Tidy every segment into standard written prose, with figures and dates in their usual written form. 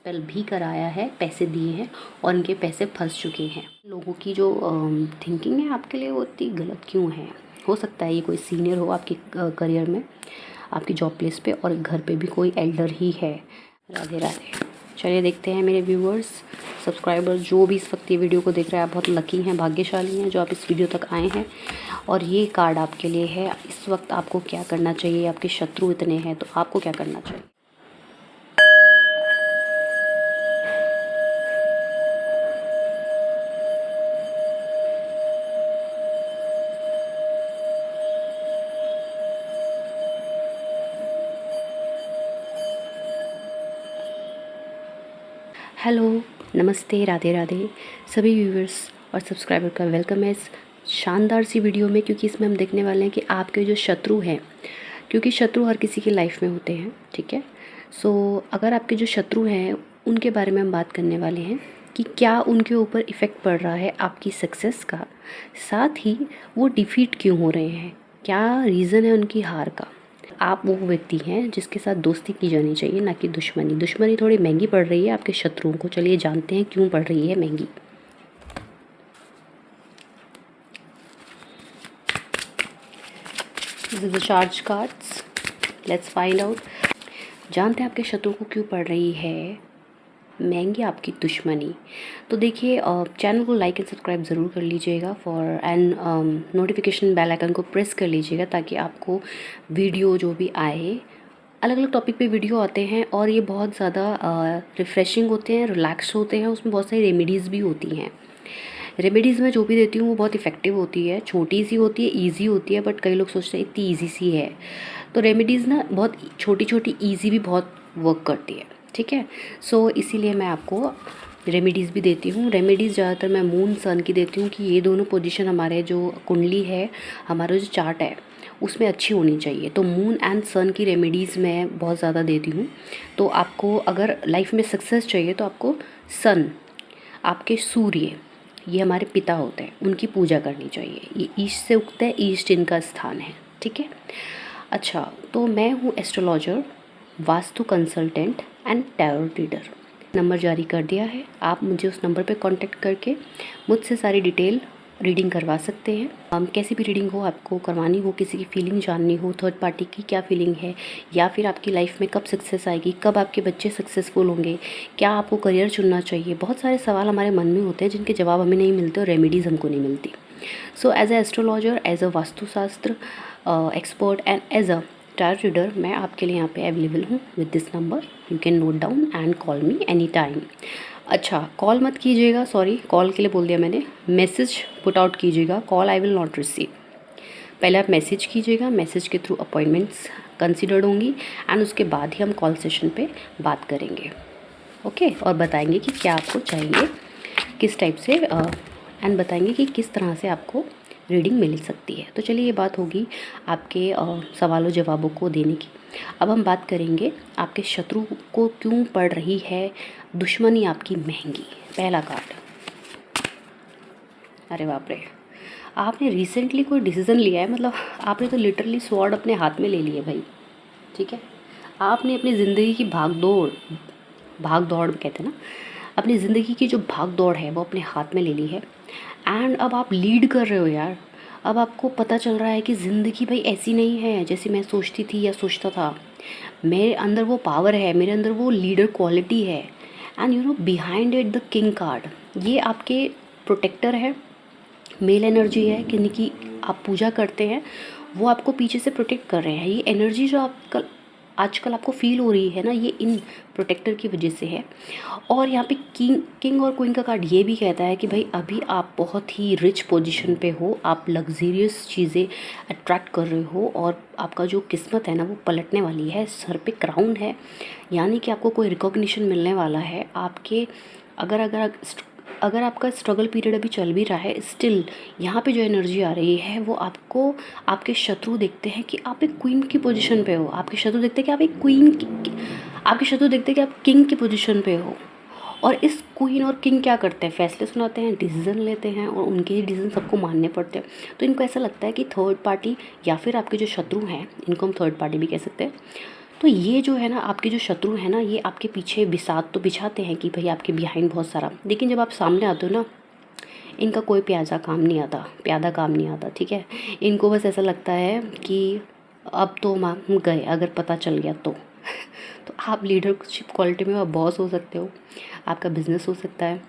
Spell भी कराया है, पैसे दिए हैं और उनके पैसे फंस चुके हैं। लोगों की जो थिंकिंग है आपके लिए वो इतनी गलत क्यों है? हो सकता है ये कोई सीनियर हो आपके करियर में, आपकी जॉब प्लेस पे, और घर पे भी कोई एल्डर ही है। राधे राधे। चलिए देखते हैं मेरे व्यूअर्स, सब्सक्राइबर्स, जो भी इस वक्त ये वीडियो को देख रहे हैं, आप बहुत लकी हैं, भाग्यशाली हैं जो आप इस वीडियो तक आए हैं। और ये कार्ड आपके लिए है। इस वक्त आपको क्या करना चाहिए? आपके शत्रु इतने हैं तो आपको क्या करना चाहिए? हेलो, नमस्ते, राधे राधे सभी व्यूअर्स और सब्सक्राइबर का वेलकम है इस शानदार सी वीडियो में, क्योंकि इसमें हम देखने वाले हैं कि आपके जो शत्रु हैं, क्योंकि शत्रु हर किसी की लाइफ में होते हैं, ठीक है। सो अगर आपके जो शत्रु हैं उनके बारे में हम बात करने वाले हैं कि क्या उनके ऊपर इफ़ेक्ट पड़ रहा है आपकी सक्सेस का, साथ ही वो डिफ़ीट क्यों हो रहे हैं, क्या रीज़न है उनकी हार का। आप वो व्यक्ति हैं जिसके साथ दोस्ती की जानी चाहिए, ना कि दुश्मनी। दुश्मनी थोड़ी महंगी पड़ रही है आपके शत्रुओं को। चलिए जानते हैं क्यों पड़ रही है महंगी। This is the charge cards, let's find out. जानते हैं आपके शत्रुओं को क्यों पड़ रही है महंगी आपकी दुश्मनी। तो देखिए, चैनल को लाइक एंड सब्सक्राइब ज़रूर कर लीजिएगा for and notification bell icon को प्रेस कर लीजिएगा, ताकि आपको वीडियो जो भी आए, अलग अलग टॉपिक पे वीडियो आते हैं और ये बहुत ज़्यादा रिफ़्रेशिंग होते हैं, रिलैक्स होते हैं। उसमें बहुत सारी रेमेडीज़ भी होती हैं। रेमेडीज़ में जो भी देती हूँ वो बहुत इफ़ेक्टिव होती है, छोटी सी होती है, ईजी होती है, बट कई लोग सोचते हैं इतनी ईजी सी है। तो रेमेडीज़ ना बहुत छोटी छोटी ईजी भी बहुत वर्क करती है, ठीक है। सो इसीलिए मैं आपको रेमेडीज़ भी देती हूँ। रेमेडीज़ ज़्यादातर मैं मून सन की देती हूँ कि ये दोनों पोजीशन हमारे जो कुंडली है, हमारा जो चार्ट है, उसमें अच्छी होनी चाहिए। तो मून एंड सन की रेमेडीज़ मैं बहुत ज़्यादा देती हूँ। तो आपको अगर लाइफ में सक्सेस चाहिए तो आपको सन, आपके सूर्य, ये हमारे पिता होते हैं, उनकी पूजा करनी चाहिए। ये ईस्ट से उगते हैं, ईस्ट इनका स्थान है, ठीक है। अच्छा, तो मैं हूँ astrologer, vastu consultant and tarot reader. Number जारी कर दिया है, आप मुझे उस नंबर पे कांटेक्ट करके मुझसे सारी डिटेल रीडिंग करवा सकते हैं। कैसी भी रीडिंग हो आपको करवानी हो, किसी की फीलिंग जाननी हो, थर्ड पार्टी की क्या फीलिंग है, या फिर आपकी लाइफ में कब सक्सेस आएगी, कब आपके बच्चे सक्सेसफुल होंगे, क्या आपको करियर चुनना चाहिए, बहुत सारे सवाल हमारे मन में होते हैं जिनके जवाब हमें नहीं मिलते और रेमेडीज़ हमको नहीं मिलती। So as a astrologer, as a vastushastra expert and as a tarot reader, मैं आपके लिए यहाँ पे अवेलेबल हूँ with this number. You can note down and call me any time. अच्छा, कॉल मत कीजिएगा, सॉरी, कॉल के लिए बोल दिया मैंने, मैसेज पुट आउट कीजिएगा। Call I will not receive. पहले आप मैसेज कीजिएगा, मैसेज के थ्रू अपॉइंटमेंट्स कंसिडर्ड होंगी एंड उसके बाद ही हम कॉल सेशन पे बात करेंगे, ओके। और बताएंगे कि क्या आपको चाहिए, किस टाइप से, एंड बताएंगे कि किस तरह से आपको रीडिंग मिल सकती है। तो चलिए, ये बात होगी आपके सवालों जवाबों को देने की। अब हम बात करेंगे आपके शत्रु को क्यों पड़ रही है दुश्मनी आपकी महंगी। पहला कार्ड, अरे बाप रे, आपने रिसेंटली कोई डिसीज़न लिया है, मतलब आपने तो लिटरली स्वॉर्ड अपने हाथ में ले लिए भाई, ठीक है। आपने अपनी ज़िंदगी की भाग दौड़ कहते हैं ना, अपनी ज़िंदगी की जो भाग दौड़ है वो अपने हाथ में ले ली है एंड अब आप लीड कर रहे हो यार। अब आपको पता चल रहा है कि ज़िंदगी भाई ऐसी नहीं है जैसी मैं सोचती थी या सोचता था। मेरे अंदर वो पावर है, मेरे अंदर वो लीडर क्वालिटी है। And you know behind it the king card, ये आपके प्रोटेक्टर है, मेल एनर्जी है कि की आप पूजा करते हैं, वो आपको पीछे से प्रोटेक्ट कर रहे हैं। ये एनर्जी जो आप आजकल आपको फील हो रही है ना, ये इन प्रोटेक्टर की वजह से है। और यहाँ पे किंग और क्वीन का कार्ड ये भी कहता है कि भाई अभी आप बहुत ही रिच पोजीशन पे हो, आप लग्जरियस चीज़ें अट्रैक्ट कर रहे हो और आपका जो किस्मत है ना वो पलटने वाली है। सर पे क्राउन है, यानी कि आपको कोई रिकॉग्निशन मिलने वाला है। आपके अगर अगर अगर आपका स्ट्रगल पीरियड अभी चल भी रहा है, स्टिल यहाँ पे जो एनर्जी आ रही है वो आपको, आपके शत्रु देखते हैं कि आप एक क्वीन की पोजीशन पे हो, आपके शत्रु देखते हैं कि आप एक आपके शत्रु देखते हैं कि आप किंग की पोजीशन पे हो। और इस क्वीन और किंग क्या करते हैं, फैसले सुनाते हैं, डिसीजन लेते हैं और उनके ही डिसीजन सबको मानने पड़ते हैं। तो इनको ऐसा लगता है कि थर्ड पार्टी या फिर आपके जो शत्रु हैं, इनको हम थर्ड पार्टी भी कह सकते हैं, तो ये जो है ना आपके जो शत्रु हैं ना, ये आपके पीछे बिसात तो बिछाते हैं कि भाई आपके बिहाइंड बहुत सारा, लेकिन जब आप सामने आते हो ना, इनका कोई प्यादा काम नहीं आता, ठीक है। इनको बस ऐसा लगता है कि अब तो हम गए, अगर पता चल गया तो तो आप लीडरशिप क्वालिटी में आप बॉस हो सकते हो, आपका बिजनेस हो सकता है,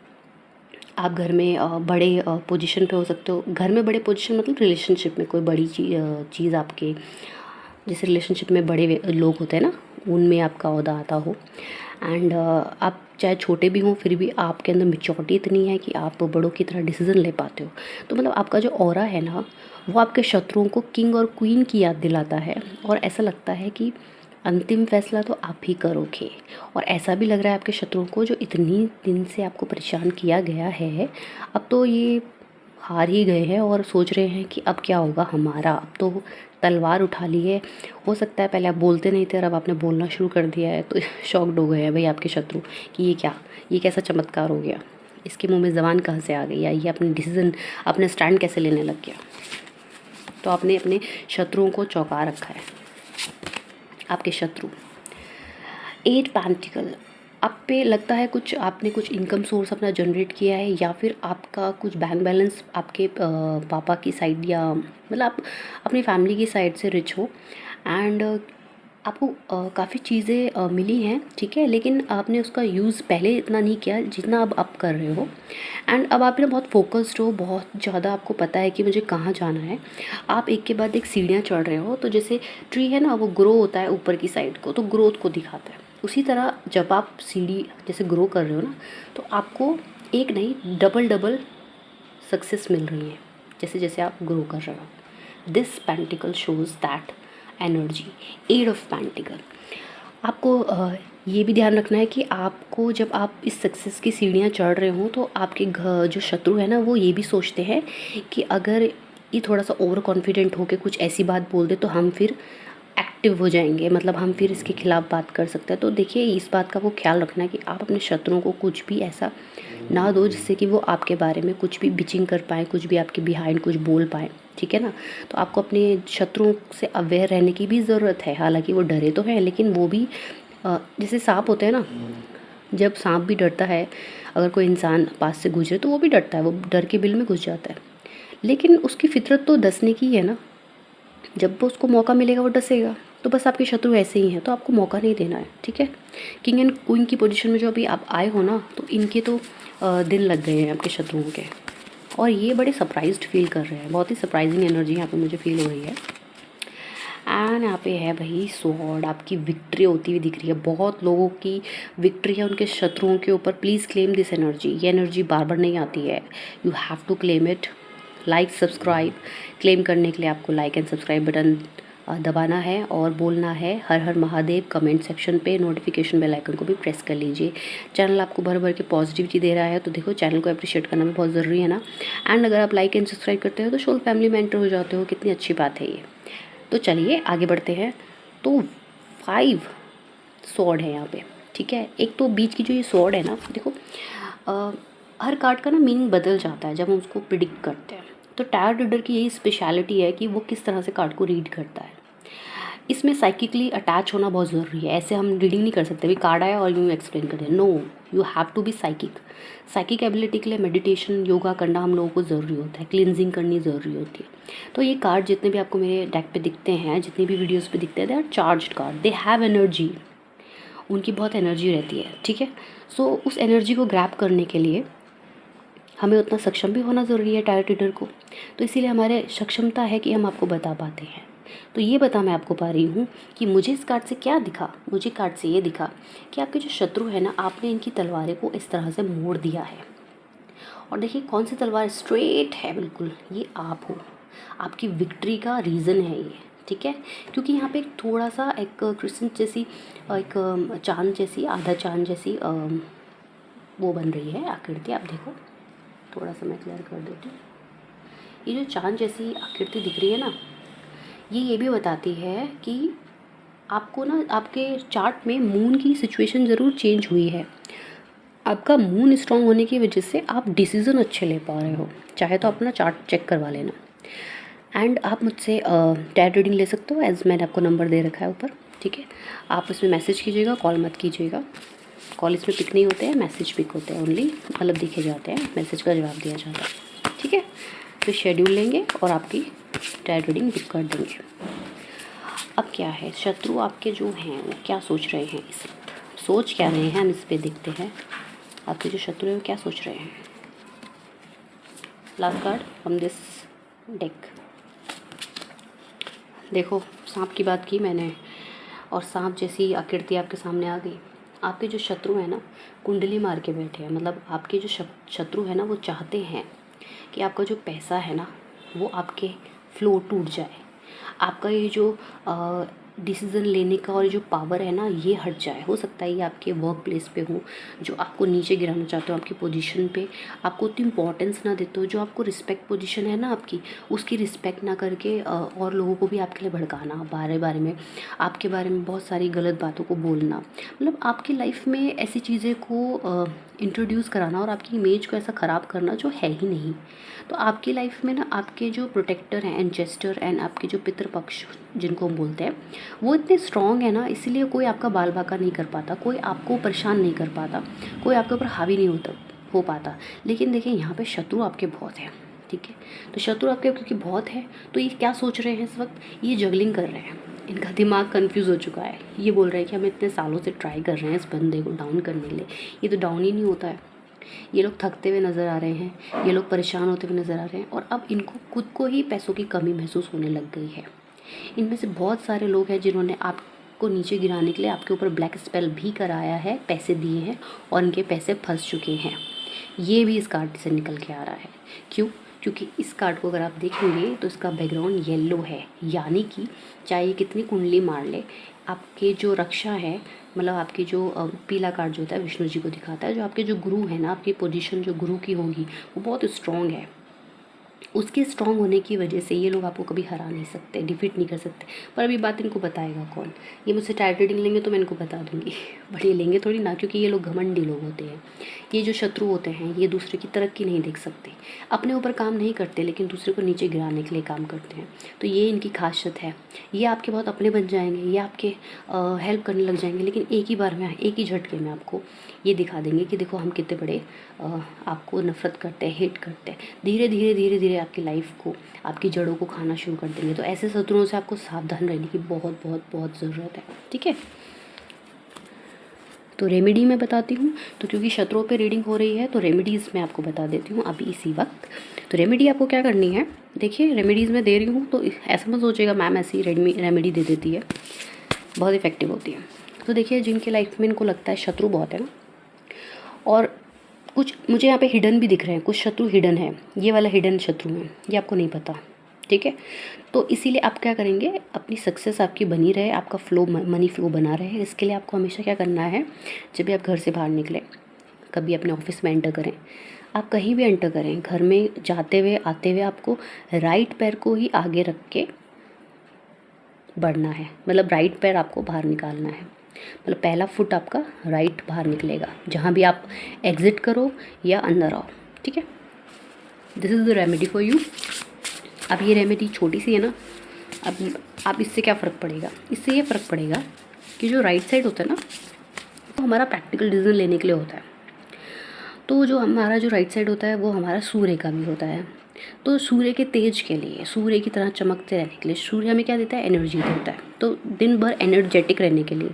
आप घर में बड़े पोजीशन पे हो सकते हो। घर में बड़े पोजीशन मतलब रिलेशनशिप में कोई बड़ी चीज़ आपके, जैसे रिलेशनशिप में बड़े लोग होते हैं ना, उनमें आपका ओहदा आता हो। एंड आप चाहे छोटे भी हों फिर भी आपके अंदर मैच्योरिटी इतनी है कि आप बड़ों की तरह डिसीजन ले पाते हो। तो मतलब आपका जो ऑरा है ना, वो आपके शत्रुओं को किंग और क्वीन की याद दिलाता है, और ऐसा लगता है कि अंतिम फैसला तो आप ही करोगे। और ऐसा भी लग रहा है आपके शत्रुओं को, जो इतनी दिन से आपको परेशान किया गया है, अब तो ये हार ही गए हैं और सोच रहे हैं कि अब क्या होगा हमारा, अब तो तलवार उठा ली है। हो सकता है पहले आप बोलते नहीं थे और अब आपने बोलना शुरू कर दिया है, तो शॉक्ड हो गए हैं भाई आपके शत्रु कि ये कैसा चमत्कार हो गया, इसके मुंह में ज़बान कहाँ से आ गई, या ये अपने डिसीज़न, अपने स्टैंड कैसे लेने लग गया। तो आपने अपने शत्रुओं को चौंका रखा है। आपके शत्रु 8 पेंटिकल, आप पे लगता है कुछ आपने कुछ इनकम सोर्स अपना जनरेट किया है, या फिर आपका कुछ बैंक बैलेंस आपके पापा की साइड, या मतलब आप अपनी फैमिली की साइड से रिच हो। एंड आपको काफ़ी चीज़ें मिली हैं, ठीक है, लेकिन आपने उसका यूज़ पहले इतना नहीं किया जितना अब आप कर रहे हो। एंड अब आप ना बहुत फोकस्ड हो, बहुत ज़्यादा आपको पता है कि मुझे कहाँ जाना है। आप एक के बाद एक सीढ़ियाँ चढ़ रहे हो, तो जैसे ट्री है ना, वो ग्रो होता है ऊपर की साइड को, तो ग्रोथ को दिखाता है। उसी तरह जब आप सीढ़ी जैसे ग्रो कर रहे हो ना, तो आपको एक नहीं डबल डबल सक्सेस मिल रही है जैसे जैसे आप ग्रो कर रहे हो। This pentacle shows that energy, 8 of pentacle. आपको ये भी ध्यान रखना है कि आपको जब आप इस सक्सेस की सीढ़ियाँ चढ़ रहे हो, तो आपके जो शत्रु है ना, वो ये भी सोचते हैं कि अगर ये थोड़ा सा ओवर कॉन्फिडेंट होकर कुछ ऐसी बात बोल दे तो हम फिर एक्टिव हो जाएंगे, मतलब हम फिर इसके खिलाफ़ बात कर सकते हैं। तो देखिए इस बात का वो ख्याल रखना है कि आप अपने शत्रुओं को कुछ भी ऐसा ना दो जिससे कि वो आपके बारे में कुछ भी बिचिंग कर पाएँ, कुछ भी आपके बिहाइंड कुछ बोल पाएँ, ठीक है ना। तो आपको अपने शत्रुओं से अवेयर रहने की भी ज़रूरत है। हालांकि वो डरे तो हैं, लेकिन वो भी जैसे सांप होते हैं ना, जब सांप भी डरता है, अगर कोई इंसान पास से गुजरे तो वो भी डरता है, वो डर के बिल में घुस जाता है, लेकिन उसकी फितरत तो डसने की है ना। जब वो उसको मौका मिलेगा वो डसेगा। तो बस आपके शत्रु ऐसे ही हैं, तो आपको मौका नहीं देना है, ठीक है। किंग एंड क्वीन की पोजीशन में जो अभी आप आए हो ना, तो इनके तो दिन लग गए हैं आपके शत्रुओं के, और ये बड़े सरप्राइज्ड फील कर रहे हैं। बहुत ही सरप्राइजिंग एनर्जी यहाँ पे मुझे फील हो रही है। एंड यहाँ पे है भाई स्वॉर्ड, आपकी विक्ट्री होती हुई दिख रही है। बहुत लोगों की विक्ट्री है उनके शत्रुओं के ऊपर। Please claim this energy. ये एनर्जी बार बार नहीं आती है, you have to claim it. Like subscribe, claim करने के लिए आपको लाइक एंड सब्सक्राइब बटन दबाना है और बोलना है हर हर महादेव कमेंट सेक्शन पे। नोटिफिकेशन बेल आइकन को भी प्रेस कर लीजिए। चैनल आपको भर भर के पॉजिटिविटी दे रहा है, तो देखो चैनल को अप्रिशिएट करना भी बहुत ज़रूरी है ना। एंड अगर आप लाइक एंड सब्सक्राइब करते हो तो सोल फैमिली में एंटर हो जाते हो। कितनी अच्छी बात है ये। तो चलिए आगे बढ़ते हैं। तो 5 स्वॉर्ड है यहाँ पे, ठीक है। एक तो बीच की जो ये स्वॉर्ड है ना, देखो हर कार्ड का ना मीनिंग बदल जाता है जब हम उसको प्रिडिक्ट करते हैं। तो टैरो रीडर की यही स्पेशलिटी है कि वो किस तरह से कार्ड को रीड करता है। इसमें साइकिकली अटैच होना बहुत ज़रूरी है। ऐसे हम रीडिंग नहीं कर सकते, भी कार्ड आया और यूँ एक्सप्लेन कर दिया। No, you have to be psychic. Psychic ability के लिए मेडिटेशन, योगा करना हम लोगों को ज़रूरी होता है, क्लिनजिंग करनी ज़रूरी होती है। तो ये कार्ड जितने भी आपको मेरे डेक पे दिखते हैं, जितनी भी वीडियोज़ पे दिखते हैं, they are charged card, they have energy. उनकी बहुत एनर्जी रहती है, ठीक है। सो उस एनर्जी को ग्रैब करने के लिए हमें उतना सक्षम भी होना ज़रूरी है टैरो रीडर को। तो इसीलिए हमारे सक्षमता है कि हम आपको बता पाते हैं। तो ये बता मैं आपको पा रही हूँ कि मुझे इस कार्ड से क्या दिखा। मुझे कार्ड से ये दिखा कि आपके जो शत्रु है ना, आपने इनकी तलवारें को इस तरह से मोड़ दिया है। और देखिए कौन सी तलवार स्ट्रेट है, बिल्कुल ये आप हो। आपकी विक्ट्री का रीज़न है ये, ठीक है। क्योंकि यहाँ पे एक थोड़ा सा एक क्रिसेंट जैसी, एक चांद जैसी, आधा चांद जैसी वो बन रही है आकृति। आप देखो, थोड़ा सा मैं क्लियर कर देती हूँ। ये जो चांद जैसी आकृति दिख रही है ना, ये भी बताती है कि आपको ना आपके चार्ट में मून की सिचुएशन ज़रूर चेंज हुई है। आपका मून स्ट्रांग होने की वजह से आप डिसीज़न अच्छे ले पा रहे हो। चाहे तो अपना चार्ट चेक करवा लेना। एंड आप मुझसे टैरो रीडिंग ले सकते हो, एज मैंने आपको नंबर दे रखा है ऊपर, ठीक है। आप इसमें मैसेज कीजिएगा, कॉल मत कीजिएगा। कॉल इसमें पिक नहीं होते हैं, मैसेज पिक होते हैं ओनली, मतलब दिखे जाते हैं, मैसेज का जवाब दिया जाता है, ठीक है। तो शेड्यूल लेंगे और आपकी टैरो रीडिंग बुक कर देंगे। अब क्या है, शत्रु आपके जो हैं वो क्या सोच रहे हैं, इस वक्त सोच क्या रहे हैं, हम इस पर देखते हैं। आपके जो शत्रु हैं वो क्या सोच रहे हैं। Last card from this deck. देखो, सांप की बात की मैंने और सांप जैसी आकृति आपके सामने आ गई। आपके जो शत्रु हैं ना, कुंडली मार के बैठे हैं, मतलब आपके जो शत्रु है ना, वो चाहते हैं कि आपका जो पैसा है ना वो आपके फ्लो टूट जाए, आपका ये जो डिसीज़न लेने का और ये जो पावर है ना ये हट जाए। हो सकता है ये आपके वर्क प्लेस पे हो, जो आपको नीचे गिराना चाहते हो, आपकी पोजीशन पे आपको उतनी इंपॉर्टेंस ना देते हो, जो आपको रिस्पेक्ट पोजीशन है ना आपकी, उसकी रिस्पेक्ट ना करके और लोगों को भी आपके लिए भड़काना, बारे में आपके बारे में बहुत सारी गलत बातों को बोलना, मतलब आपकी लाइफ में ऐसी चीज़ें को इंट्रोड्यूस कराना और आपकी इमेज को ऐसा ख़राब करना जो है ही नहीं। तो आपकी लाइफ में ना आपके जो प्रोटेक्टर हैं, एंजेस्टर एंड आपके जो पितृपक्ष जिनको हम बोलते हैं, वो इतने स्ट्रॉन्ग है ना, इसलिए कोई आपका बाल बाका नहीं कर पाता, कोई आपको परेशान नहीं कर पाता, कोई आपके ऊपर हावी नहीं हो पाता। लेकिन देखिए यहाँ पे शत्रु आपके बहुत हैं, ठीक है। तो शत्रु आपके क्योंकि बहुत है, तो ये क्या सोच रहे हैं इस वक्त, ये जगलिंग कर रहे हैं, इनका दिमाग कंफ्यूज हो चुका है। ये बोल रहे हैं कि हम इतने सालों से ट्राई कर रहे हैं इस बंदे को डाउन करने के लिए, ये तो डाउन ही नहीं होता है। ये लोग थकते हुए नज़र आ रहे हैं, ये लोग परेशान होते हुए नज़र आ रहे हैं, और अब इनको खुद को ही पैसों की कमी महसूस होने लग गई है। इनमें से बहुत सारे लोग हैं जिन्होंने आपको नीचे गिराने के लिए आपके ऊपर ब्लैक स्पेल भी कराया है, पैसे दिए हैं और इनके पैसे फंस चुके हैं। ये भी इस कार्ड से निकल के आ रहा है। क्यों? क्योंकि इस कार्ड को अगर आप देखेंगे तो इसका बैकग्राउंड येलो है, यानी कि चाहे कितनी कुंडली मार ले, आपके जो रक्षा है, मतलब आपकी जो पीला कार्ड जो होता है विष्णु जी को दिखाता है, जो आपके जो गुरु है ना, आपकी पोजीशन जो गुरु की होगी वो बहुत स्ट्रॉन्ग है। उसके स्ट्रॉन्ग होने की वजह से ये लोग आपको कभी हरा नहीं सकते, डिफीट नहीं कर सकते। पर अभी बात इनको बताएगा कौन, ये मुझसे टैरो रीडिंग लेंगे तो मैं इनको बता दूंगी बट ये लेंगे थोड़ी ना, क्योंकि ये लोग घमंडी लोग होते हैं। ये जो शत्रु होते हैं ये दूसरे की तरक्की नहीं देख सकते, अपने ऊपर काम नहीं करते, लेकिन दूसरे को नीचे गिराने के लिए काम करते हैं। तो ये इनकी खासियत है। ये आपके बहुत अपने बन जाएंगे, ये आपके हेल्प करने लग जाएंगे, लेकिन एक ही बार में, एक ही झटके में आपको ये दिखा देंगे कि देखो हम कितने बड़े आपको नफ़रत करते हैं, हेट करते हैं। धीरे धीरे धीरे धीरे आपकी लाइफ को, आपकी जड़ों को खाना शुरू कर देंगे। तो ऐसे शत्रुओं से आपको सावधान रहने की बहुत बहुत बहुत ज़रूरत है, ठीक है। तो रेमेडी मैं बताती हूँ, तो क्योंकि शत्रुओं पे रीडिंग हो रही है तो रेमेडीज़ मैं आपको बता देती हूँ अभी इसी वक्त। तो रेमेडी आपको क्या करनी है, देखिए रेमेडीज़ मैं दे रही हूँ तो ऐसा मत सोचिएगा मैम ऐसी रेमेडी दे देती है, बहुत इफेक्टिव होती है। तो देखिए जिनके लाइफ में इनको लगता है शत्रु बहुत है ना, और कुछ मुझे यहाँ पे हिडन भी दिख रहे हैं, कुछ शत्रु हिडन है, ये वाला हिडन शत्रु है, ये आपको नहीं पता, ठीक है। तो इसीलिए आप क्या करेंगे, अपनी सक्सेस आपकी बनी रहे, आपका फ्लो, मनी फ्लो बना रहे, इसके लिए आपको हमेशा क्या करना है, जब भी आप घर से बाहर निकलें, कभी अपने ऑफिस में एंटर करें, आप कहीं भी एंटर करें, घर में जाते हुए आते हुए आपको राइट पैर को ही आगे रख के बढ़ना है, मतलब राइट पैर आपको बाहर निकालना है, मतलब पहला फुट आपका राइट बाहर निकलेगा जहाँ भी आप एग्ज़िट करो या अंदर आओ, ठीक है। This is the remedy for you. अब ये रेमेडी छोटी सी है ना, अब इससे क्या फ़र्क पड़ेगा, इससे ये फ़र्क पड़ेगा कि जो राइट साइड होता है ना वो हमारा प्रैक्टिकल डिसीजन लेने के लिए होता है। तो जो हमारा जो राइट साइड होता है वो हमारा सूर्य का भी होता है। तो सूर्य के तेज के लिए, सूर्य की तरह चमकते रहने के लिए, सूर्य हमें क्या देता है, एनर्जी देता है। तो दिन भर एनर्जेटिक रहने के लिए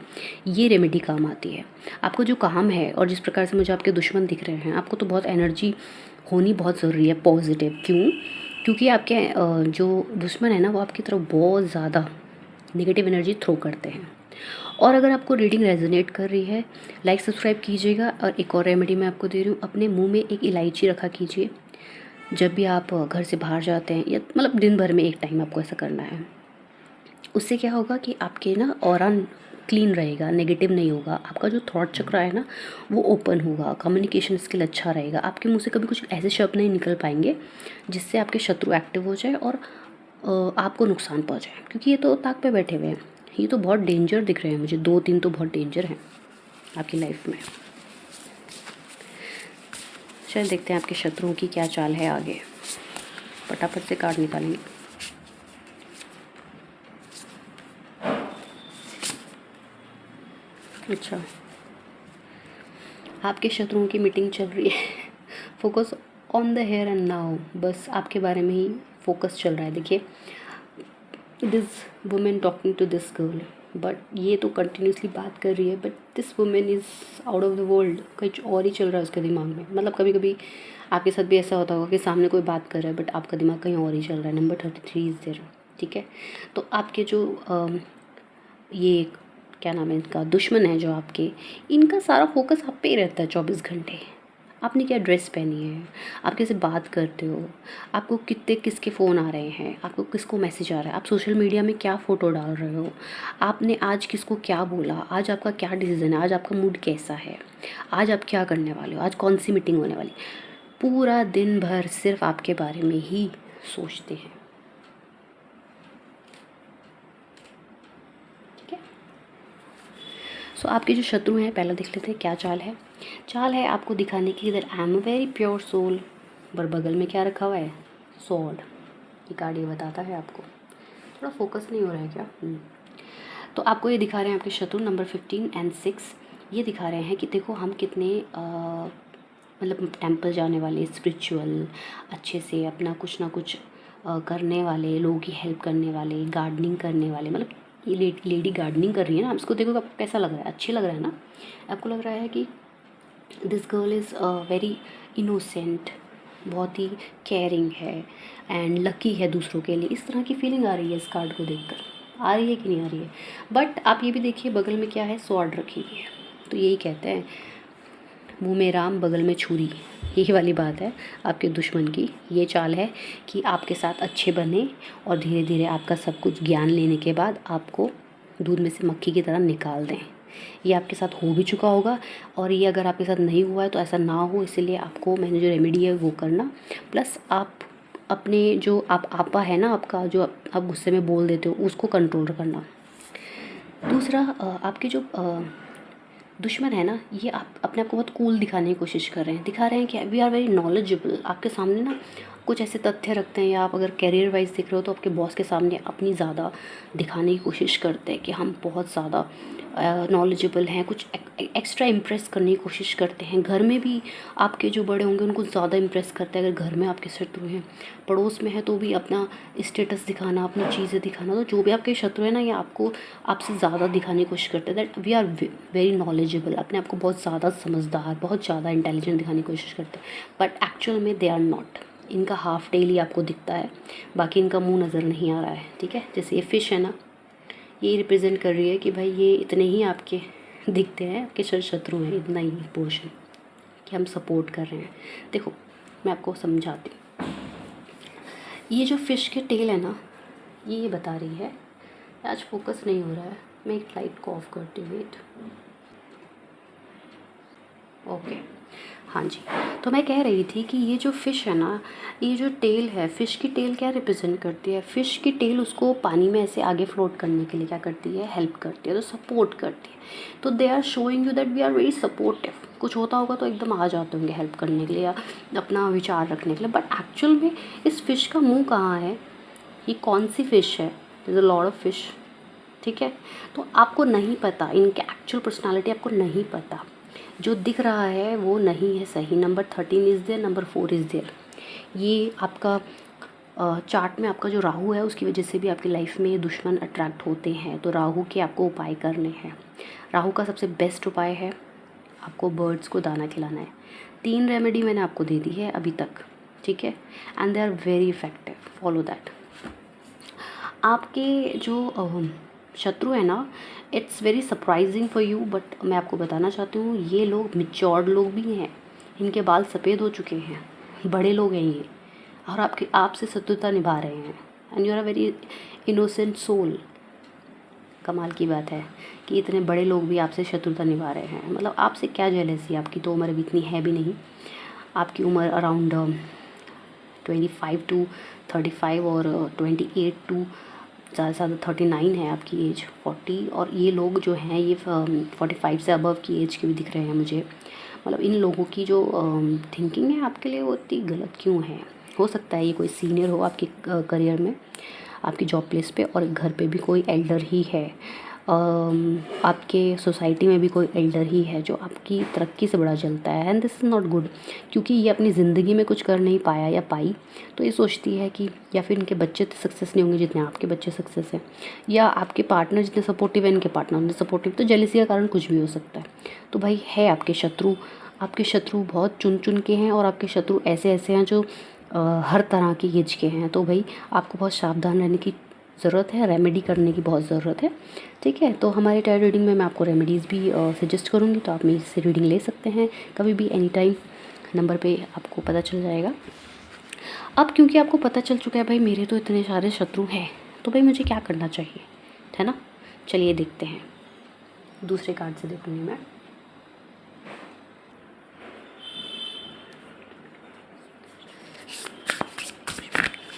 ये रेमेडी काम आती है। आपको जो काम है और जिस प्रकार से मुझे आपके दुश्मन दिख रहे हैं, आपको तो बहुत एनर्जी होनी बहुत ज़रूरी है, पॉजिटिव। क्यों? क्योंकि आपके जो दुश्मन है ना वो आपकी तरफ बहुत ज़्यादा नेगेटिव एनर्जी थ्रो करते हैं। और अगर आपको रीडिंग रेजोनेट कर रही है, लाइक सब्सक्राइब कीजिएगा। और एक और रेमेडी मैं आपको दे रही हूँ, अपने मुंह में एक इलायची रखा कीजिए जब भी आप घर से बाहर जाते हैं, या मतलब दिन भर में एक टाइम आपको ऐसा करना है। उससे क्या होगा कि आपके ना ऑरा क्लीन रहेगा, नेगेटिव नहीं होगा, आपका जो थॉट चक्र है ना वो ओपन होगा, कम्युनिकेशन स्किल अच्छा रहेगा, आपके मुंह से कभी कुछ ऐसे शब्द नहीं निकल पाएंगे जिससे आपके शत्रु एक्टिव हो जाए और आपको नुकसान पहुँचाए। क्योंकि ये तो ताक पे बैठे हुए हैं, ये तो बहुत डेंजर दिख रहे हैं मुझे, 2-3 तो बहुत डेंजर हैं आपकी लाइफ में। चल देखते हैं आपके शत्रुओं की क्या चाल है आगे, फटाफट से कार्ड निकालेंगे। अच्छा, आपके शत्रुओं की मीटिंग चल रही है। Focus on the here and now, बस आपके बारे में ही फोकस चल रहा है। देखिए, this women talking to this girl, but ये तो कंटिन्यूसली बात कर रही है, but this women is out of the world, कुछ और ही चल रहा है उसके दिमाग में। मतलब कभी कभी आपके साथ भी ऐसा होता होगा कि सामने कोई बात कर रहा है बट आपका दिमाग कहीं और ही चल रहा है। नंबर 33 इज़ देयर, ठीक है। तो आपके जो ये क्या नाम है इनका, दुश्मन है जो आपके, इनका सारा फोकस आप पे ही रहता है 24 घंटे। आपने क्या ड्रेस पहनी है, आप कैसे बात करते हो, आपको कितने किसके फ़ोन आ रहे हैं, आपको किसको मैसेज आ रहा है, आप सोशल मीडिया में क्या फ़ोटो डाल रहे हो, आपने आज किसको क्या बोला, आज आपका क्या डिसीज़न है, आज आपका मूड कैसा है, आज आप क्या करने वाले हो, आज कौन सी मीटिंग होने वाली। पूरा दिन भर सिर्फ आपके बारे में ही सोचते हैं, ठीक है। सो आपके जो शत्रु हैं, पहला देख लेते हैं क्या चाल है। चाल है आपको दिखाने की that I am a very pure soul, पर बगल में क्या रखा हुआ है, सॉर्ड। ये कार्ड ये बताता है आपको। थोड़ा फोकस नहीं हो रहा है क्या? तो आपको ये दिखा रहे हैं आपके शत्रु नंबर 15 एंड 6। ये दिखा रहे हैं कि देखो हम कितने मतलब टेम्पल जाने वाले, स्पिरिचुअल, अच्छे से अपना कुछ ना कुछ करने वाले, लोगों की हेल्प करने वाले, गार्डनिंग करने वाले। मतलब ये लेडी गार्डनिंग कर रही है ना, इसको देखो आपको कैसा लग रहा है, अच्छी लग रहा है ना। आपको लग रहा है कि this girl is very innocent, बहुत ही केयरिंग है एंड लकी है दूसरों के लिए। इस तरह की फीलिंग आ रही है इस कार्ड को देखकर। आ रही है कि नहीं आ रही है? बट आप ये भी देखिए बगल में क्या है, स्वॉर्ड रखी हुई है। तो यही कहते हैं मुँह में राम बगल में छुरी, यही वाली बात है आपके दुश्मन की। ये चाल है कि आपके साथ अच्छे बने और धीरे धीरे आपका सब कुछ ज्ञान लेने के बाद आपको दूध में से मक्खी की तरह निकाल दें। ये आपके साथ हो भी चुका होगा, और ये अगर आपके साथ नहीं हुआ है तो ऐसा ना हो, इसलिए आपको मैंने जो रेमेडी है वो करना। प्लस आप अपने जो आपा है ना आपका, जो आप गुस्से में बोल देते हो, उसको कंट्रोल करना। दूसरा आपके जो दुश्मन है ना, ये आप अपने आप को बहुत कूल दिखाने की कोशिश कर रहे हैं, दिखा रहे हैं कि वी आर वेरी नॉलेजेबल। आपके सामने ना कुछ ऐसे तथ्य रखते हैं, या आप अगर कैरियर वाइज देख रहे हो तो आपके बॉस के सामने अपनी ज़्यादा दिखाने की कोशिश करते हैं कि हम बहुत ज़्यादा नॉलेजेबल हैं, कुछ एक्स्ट्रा इम्प्रेस करने की कोशिश करते हैं। घर में भी आपके जो बड़े होंगे उनको ज़्यादा इम्प्रेस करते हैं। अगर घर में आपके शत्रु हैं, पड़ोस में है, तो भी अपना स्टेटस दिखाना, अपनी चीज़ें दिखाना। तो जो भी आपके शत्रु है ना, ये आपको आपसे ज़्यादा दिखाने की कोशिश करते हैं that we are very knowledgeable. अपने आप को बहुत ज़्यादा समझदार, बहुत ज़्यादा इंटेलिजेंट दिखाने की कोशिश करते हैं, बट एक्चुअल में दे आर नॉट। इनका हाफ टेल ही आपको दिखता है, बाकी इनका मुंह नज़र नहीं आ रहा है, ठीक है। जैसे ये फ़िश है ना, ये रिप्रेजेंट कर रही है कि भाई ये इतने ही आपके दिखते हैं, आपके शत्रु हैं, इतना ही पोर्शन कि हम सपोर्ट कर रहे हैं। देखो मैं आपको समझाती हूँ। ये जो फ़िश के टेल है ना, ये बता रही है, आज फोकस नहीं हो रहा है, मैं एक लाइट को ऑफ करती हूँ, वेट। ओके, हाँ जी। तो मैं कह रही थी कि ये जो फ़िश है ना, ये जो टेल है, फ़िश की टेल क्या रिप्रेजेंट करती है? फ़िश की टेल उसको पानी में ऐसे आगे फ्लोट करने के लिए क्या करती है, हेल्प करती है, तो सपोर्ट करती है। तो they are showing you that we are very supportive. कुछ होता होगा तो एकदम आ जाते होंगे हेल्प करने के लिए या अपना विचार रखने के लिए, बट एक्चुअल में इस फ़िश का मुँह कहाँ है? ये कौन सी फ़िश है? Is a lot of fish, ठीक है। तो आपको नहीं पता, इनके एक्चुअल पर्सनालिटी आपको नहीं पता। जो दिख रहा है वो नहीं है सही। Number 13 is there, number 4 is there. ये आपका चार्ट में आपका जो राहु है उसकी वजह से भी आपकी लाइफ में दुश्मन अट्रैक्ट होते हैं। तो राहु के आपको उपाय करने हैं। राहु का सबसे बेस्ट उपाय है आपको बर्ड्स को दाना खिलाना है। 3 रेमेडी मैंने आपको दे दी है अभी तक, ठीक है, and they are very effective, follow that. आपके जो शत्रु है ना, it's very surprising for you, but मैं आपको बताना चाहती हूँ ये लोग मिच्योर्ड लोग भी हैं, इनके बाल सफ़ेद हो चुके हैं, बड़े लोग हैं ये, और आपसे शत्रुता निभा रहे हैं। And you are a very innocent soul. कमाल की बात है कि इतने बड़े लोग भी आपसे शत्रुता निभा रहे हैं। मतलब आपसे क्या जेलसी, आपकी तो उम्र अभी इतनी है भी नहीं। आपकी उम्र अराउंड 25 टू 35 और 28 टू ज़्यादा से ज़्यादा 39 है आपकी एज, 40। और ये लोग जो हैं ये 45 से अबव की एज के भी दिख रहे हैं मुझे। मतलब इन लोगों की जो थिंकिंग है आपके लिए वो इतनी गलत क्यों है? हो सकता है ये कोई सीनियर हो आपके करियर में, आपकी जॉब प्लेस पे, और घर पे भी कोई एल्डर ही है। आपके सोसाइटी में भी कोई एल्डर ही है जो आपकी तरक्की से बड़ा चलता है, and this is not good, क्योंकि ये अपनी ज़िंदगी में कुछ कर नहीं पाया या पाई, तो ये सोचती है कि या फिर इनके बच्चे सक्सेस नहीं होंगे जितने आपके बच्चे सक्सेस हैं, या आपके पार्टनर जितने सपोर्टिव है इनके पार्टनर उतने सपोर्टिव, तो जेलसी का कारण कुछ भी हो सकता है। तो भाई है आपके शत्रु बहुत चुन चुन के हैं, और आपके शत्रु ऐसे ऐसे हैं जो हर तरह की एज के हैं। तो भाई आपको बहुत सावधान रहने की ज़रूरत है, रेमेडी करने की बहुत ज़रूरत है, ठीक है। तो हमारे टैरो रीडिंग में मैं आपको रेमेडीज़ भी सजेस्ट करूँगी, तो आप मेरी से रीडिंग ले सकते हैं कभी भी, एनी टाइम, नंबर पे आपको पता चल जाएगा। अब क्योंकि आपको पता चल चुका है भाई मेरे तो इतने सारे शत्रु हैं, तो भाई मुझे क्या करना चाहिए, है ना। चलिए देखते हैं, दूसरे कार्ड से देखूँगी मैं।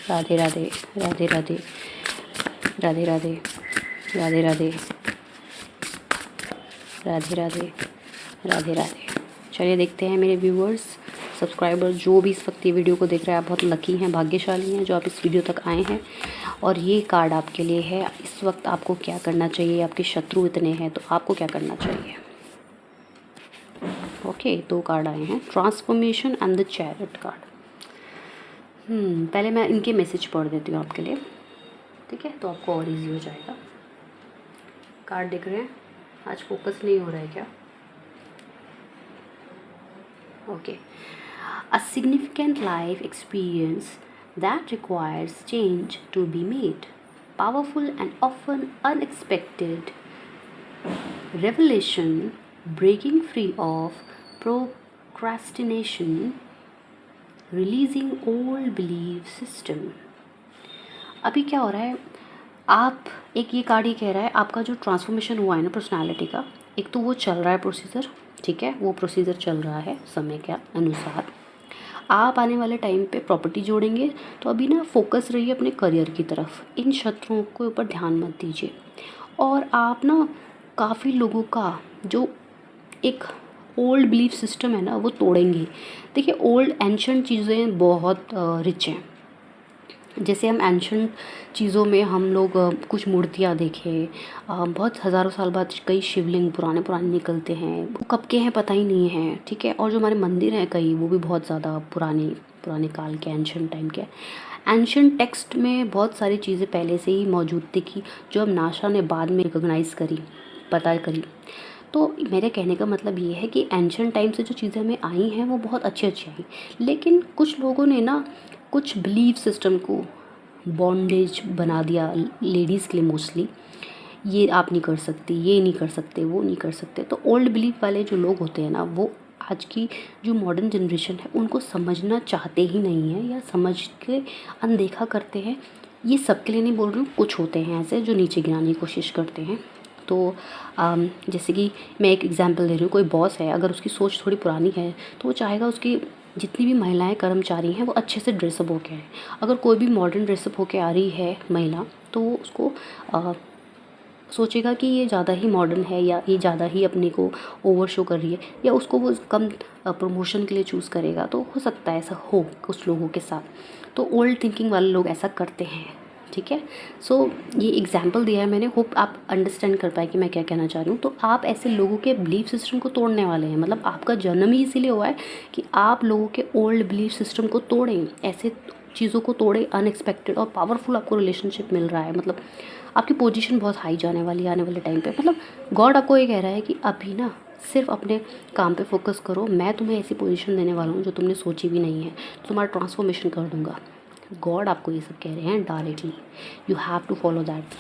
राधे राधे, राधे राधे, राधे राधे, राधे राधे, राधे राधे, राधे राधे। चलिए देखते हैं मेरे व्यूअर्स, सब्सक्राइबर्स, जो भी इस वक्त ये वीडियो को देख रहे हैं, आप बहुत लकी हैं, भाग्यशाली हैं जो आप इस वीडियो तक आए हैं। और ये कार्ड आपके लिए है, इस वक्त आपको क्या करना चाहिए, आपके शत्रु इतने हैं तो आपको क्या करना चाहिए। ओके, 2 कार्ड आए हैं, transformation and the chariot card. पहले मैं इनके मैसेज पढ़ देती हूँ आपके लिए, ठीक है, तो आपको और इजी हो जाएगा। कार्ड दिख रहे हैं, आज फोकस नहीं हो रहा है क्या। Okay, a significant life experience that requires change to be made, powerful and often unexpected revelation, breaking free of procrastination, releasing old belief system। अभी क्या हो रहा है, आप एक ये कार्ड ही कह रहा है आपका जो ट्रांसफॉर्मेशन हुआ है ना पर्सनालिटी का, एक तो वो चल रहा है प्रोसीजर, ठीक है, वो प्रोसीजर चल रहा है समय के अनुसार। आप आने वाले टाइम पे प्रॉपर्टी जोड़ेंगे, तो अभी ना फोकस रहिए अपने करियर की तरफ, इन शत्रुओं के ऊपर ध्यान मत दीजिए। और आप ना काफ़ी लोगों का जो एक ओल्ड बिलीफ सिस्टम है ना वो तोड़ेंगे। देखिए, ओल्ड एंशंट चीज़ें बहुत रिच हैं। जैसे हम एंशंट चीज़ों में हम लोग कुछ मूर्तियाँ देखें, बहुत हज़ारों साल बाद कई शिवलिंग पुराने पुराने निकलते हैं, वो कब के हैं पता ही नहीं है, ठीक है। और जो हमारे मंदिर हैं कई, वो भी बहुत ज़्यादा पुराने पुराने काल के, एंशंट टाइम के। एंशंट टेक्स्ट में बहुत सारी चीज़ें पहले से ही मौजूद थी कि जो अब नासा ने बाद में रिकॉग्नाइज़ करी, पता करी। तो मेरे कहने का मतलब ये है कि एंशंट टाइम से जो चीज़ें हमें आई हैं वो बहुत अच्छी अच्छी आई, लेकिन कुछ लोगों ने ना कुछ बिलीफ सिस्टम को बॉन्डेज बना दिया लेडीज़ के लिए मोस्टली। ये आप नहीं कर सकती, ये नहीं कर सकते, वो नहीं कर सकते। तो ओल्ड बिलीफ वाले जो लोग होते हैं ना, वो आज की जो मॉडर्न जनरेशन है उनको समझना चाहते ही नहीं है, या समझ के अनदेखा करते हैं। ये सबके लिए नहीं बोल रही हूँ, कुछ होते हैं ऐसे जो नीचे गिराने की कोशिश करते हैं। तो जैसे कि मैं एक एग्जांपल दे रही हूँ, कोई बॉस है, अगर उसकी सोच थोड़ी पुरानी है तो वो चाहेगा उसकी जितनी भी महिलाएं कर्मचारी हैं वो अच्छे से ड्रेसअप होके आए। अगर कोई भी मॉडर्न ड्रेसअप होके आ रही है महिला, तो वो उसको सोचेगा कि ये ज़्यादा ही मॉडर्न है, या ये ज़्यादा ही अपने को ओवर शो कर रही है, या उसको वो कम प्रमोशन के लिए चूज़ करेगा। तो हो सकता है ऐसा हो कुछ लोगों के साथ। तो ओल्ड थिंकिंग वाले लोग ऐसा करते हैं, ठीक है। सो ये एग्जाम्पल दिया है मैंने, होप आप अंडरस्टैंड कर पाए कि मैं क्या कहना चाह रही हूँ। तो आप ऐसे लोगों के बिलीफ सिस्टम को तोड़ने वाले हैं, मतलब आपका जन्म ही इसीलिए हुआ है कि आप लोगों के ओल्ड बिलीफ सिस्टम को तोड़ें, ऐसे चीज़ों को तोड़ें। अनएक्सपेक्टेड और पावरफुल आपको रिलेशनशिप मिल रहा है, मतलब आपकी पोजीशन बहुत हाई जाने वाली है आने वाले टाइम पे। मतलब गॉड आपको ये कह रहा है कि अभी ना सिर्फ अपने काम पे फोकस करो, मैं तुम्हें ऐसी पोजीशन देने वाला हूँ जो तुमने सोची भी नहीं है, तो तुम्हारा ट्रांसफॉर्मेशन कर दूंगा। गॉड आपको ये सब कह रहे हैं directly, you have to follow that.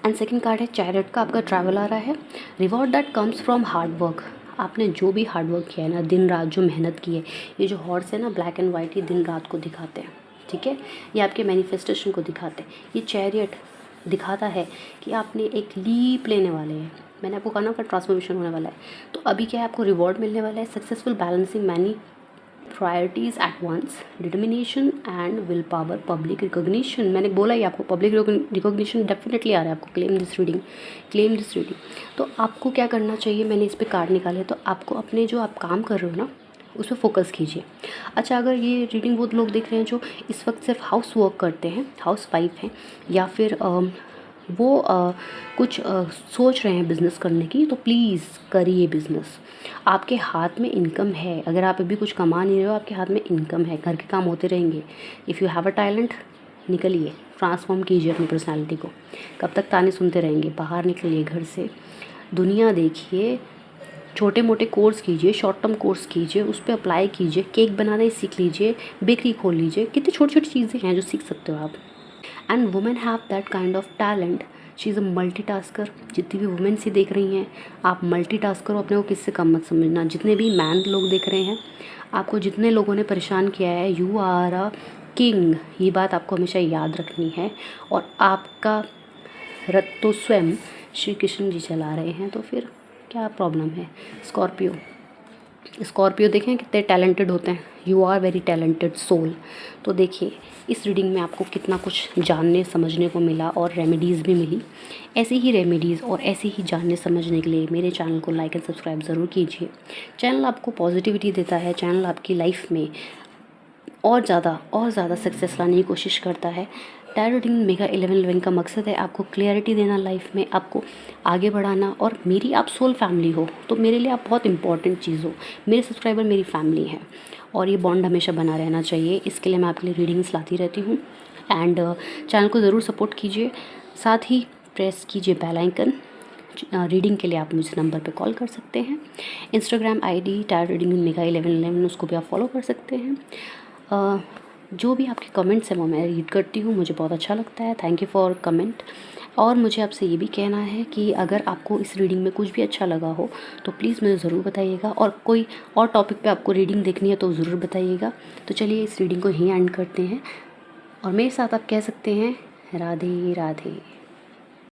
And second card है चैरियट का, आपका ट्रैवल आ रहा है। Reward that comes from hard work, आपने जो भी हार्ड वर्क किया है ना, दिन रात जो मेहनत की है, ये जो हॉर्स है ना ब्लैक एंड वाइट, ये दिन रात को दिखाते हैं, ठीक है, ये आपके मैनिफेस्टेशन को दिखाते हैं। ये चैरियट दिखाता है कि आपने एक लीप लेने वाले हैं। मैंने आपको कहा ना आपका ट्रांसफॉर्मेशन होने वाला है, तो अभी क्या है, आपको रिवॉर्ड मिलने वाला है। Successful balancing many priorities at once, determination and will power, public recognition. मैंने बोला ही आपको पब्लिक रिकॉग्निशन डेफिनेटली आ रहा है आपको। Claim this reading, claim this reading. तो आपको क्या करना चाहिए, मैंने इस पर कार्ड निकाले, तो आपको अपने जो आप काम कर रहे हो ना उस पर फोकस कीजिए। अच्छा, अगर ये रीडिंग वो लोग देख रहे हैं जो इस वक्त सिर्फ हाउस वर्क करते हैं, हाउस वाइफ हैं, या फिर वो कुछ सोच रहे हैं बिज़नेस करने की, तो प्लीज़ करिए बिज़नेस। आपके हाथ में इनकम है, अगर आप अभी कुछ कमा नहीं रहे हो, आपके हाथ में इनकम है, घर के काम होते रहेंगे। If you have a talent, निकलिए, ट्रांसफॉर्म कीजिए अपनी पर्सनैलिटी को। कब तक ताने सुनते रहेंगे? बाहर निकलिए घर से, दुनिया देखिए, छोटे मोटे कोर्स कीजिए, शॉर्ट टर्म कोर्स कीजिए, उस पर अप्लाई कीजिए, केक बनाना ही सीख लीजिए, बेकरी खोल लीजिए, कितनी छोटी छोटी चीज़ें हैं जो सीख सकते हो आप। And women have that kind of talent, she is a multi tasker. जितनी भी वुमेन सी देख रही हैं, आप मल्टी टास्कर हो, अपने को किससे कम मत समझना। जितने भी मैन लोग देख रहे हैं, आपको जितने लोगों ने परेशान किया है, यू आर अ किंग, ये बात आपको हमेशा याद रखनी है। और आपका रथ तो स्वयं श्री कृष्ण जी चला रहे हैं, तो फिर क्या प्रॉब्लम है। स्कॉर्पियो, स्कॉर्पियो देखें कितने टैलेंटेड होते हैं, you are very talented soul. तो देखिए, इस रीडिंग में आपको कितना कुछ जानने समझने को मिला और रेमेडीज़ भी मिली। ऐसी ही रेमेडीज़ और ऐसे ही जानने समझने के लिए मेरे चैनल को लाइक एंड सब्सक्राइब ज़रूर कीजिए। चैनल आपको पॉजिटिविटी देता है, चैनल आपकी लाइफ में और ज़्यादा सक्सेस लाने की कोशिश करता है। टैरो रीडिंग मेगा 11 का मकसद है आपको क्लियरिटी देना लाइफ में, आपको आगे बढ़ाना। और मेरी आप सोल फैमिली हो, तो मेरे लिए आप बहुत इंपॉर्टेंट चीज़ हो। मेरे सब्सक्राइबर मेरी फैमिली है और ये बॉन्ड हमेशा बना रहना चाहिए। इसके लिए मैं आपके लिए रीडिंग्स लाती रहती हूँ। एंड चैनल को ज़रूर सपोर्ट कीजिए, साथ ही प्रेस कीजिए बेल आइकन। रीडिंग के लिए आप मुझे नंबर पे कॉल कर सकते हैं। Instagram ID tarot reading mega 11 उसको भी आप फॉलो कर सकते हैं। जो भी आपके कमेंट्स हैं वो मैं रीड करती हूँ, मुझे बहुत अच्छा लगता है। Thank you for comment. और मुझे आपसे ये भी कहना है कि अगर आपको इस रीडिंग में कुछ भी अच्छा लगा हो तो प्लीज़ मुझे ज़रूर बताइएगा, और कोई और टॉपिक पे आपको रीडिंग देखनी है तो ज़रूर बताइएगा। तो चलिए इस रीडिंग को यहीं एंड करते हैं, और मेरे साथ आप कह सकते हैं राधे राधे।